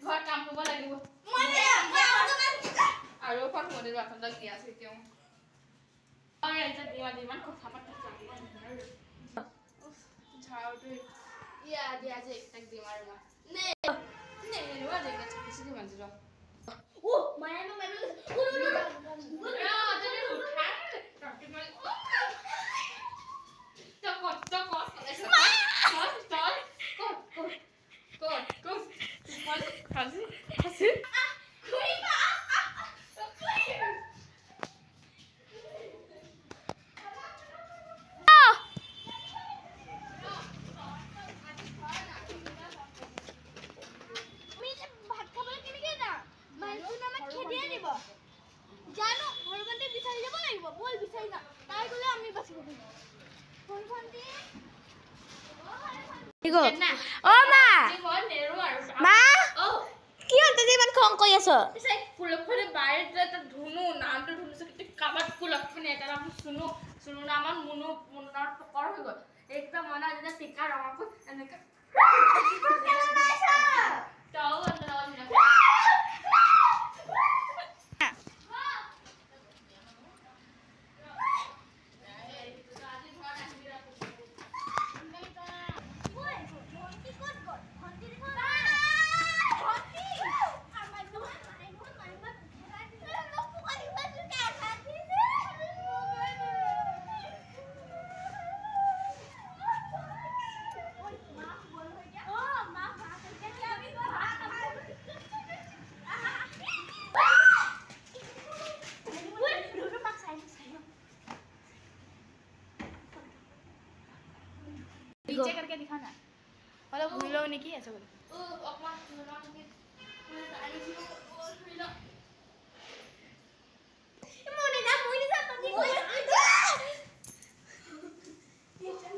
ঘৰ কাম কৰিব লাগিব আৰু ফট মডেল বাটনডাল কি আছে তেওঁ আৰু এটা দিমান কথা পাতি যাব ঝাড়ুটো ইয়া দিয়া যে একটা দিম আর না নে নে রোয়া দেখে কিছু কি মানছ ও মায়া নো মায়া ও তুমি উঠা টপটি মার তো কত হাসি হাসি খুইবা জানো ভরবন্তে বিচারি যাব লাগিব বল বিচারি না তাই গলে আমি বাসি করব ভরবন্তে ইগো ও মা মা ও কি হতে যে মান খং কই আছো সেই ফুলফলে বাইরে তা ধুনু নামটা ধুনু সে কাবাত ফুলফনে এটা নাম শুনো শুনো না আমার মনটা পকর হই গল একটা মনা যেটা টিকা রমাকো এনেকা তাও না नीचे करके दिखाना वाला भूल लो नहीं की ऐसा बोलो ओ अपना भूल लो कि आने छी और भूल लो मोने जा तो नहीं कोई ये चल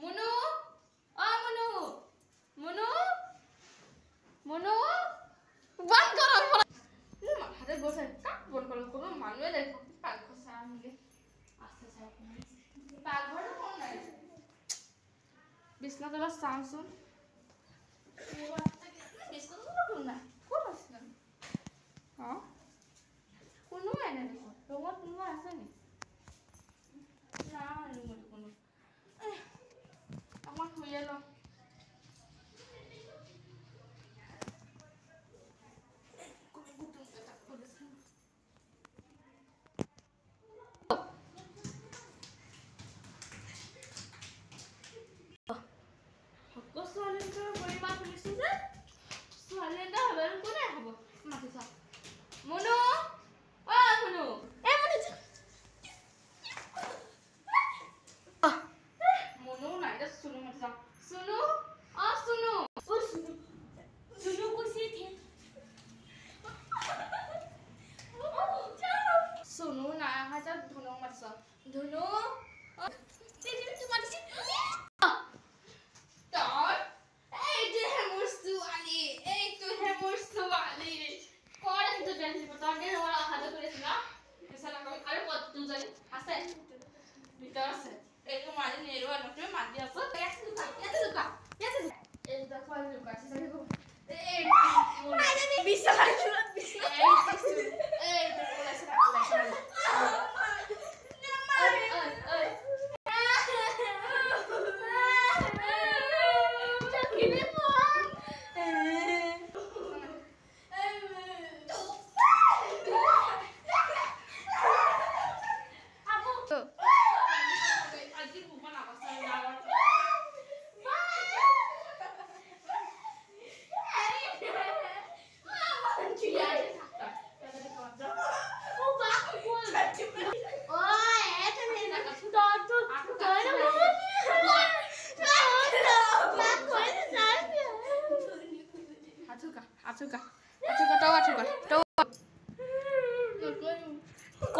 Munu, oh Munu, Munu, Munu, bang karo. Ini mah ada bosan, kak bon kalau kono malu ada pak kosan gitu. Asa saya. Pak bon kau nai. Bisna telah Samsung. Bisna tu kena, kau masih. Hah? Kono mana ni? Rumah kono asa ni. Nah, rumah kono. Aman huya lo. Kok soalnya boleh makan di sini? Soalnya dah baru kau nak apa? Mati sah. Munu, ah Munu. Munu. Munu nak dah sunu mati sah. Sunu, ah Sunu. Oh Sunu. Sunu kau sih थे. Sunu nak aja Dhunu mati sah. Dhunu. Ini cuma di sini.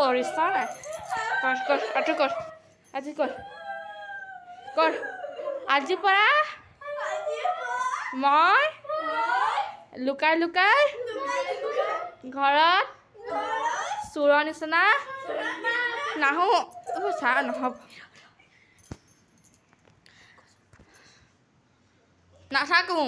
কৰিছ নাই কৰ আজি কৰ আজি কৰ কৰ আজিৰ পৰা মই লুকাই লুকাই ঘৰত চোৰৰ নিচিনা নাহো চা নহ'ব নাথাকো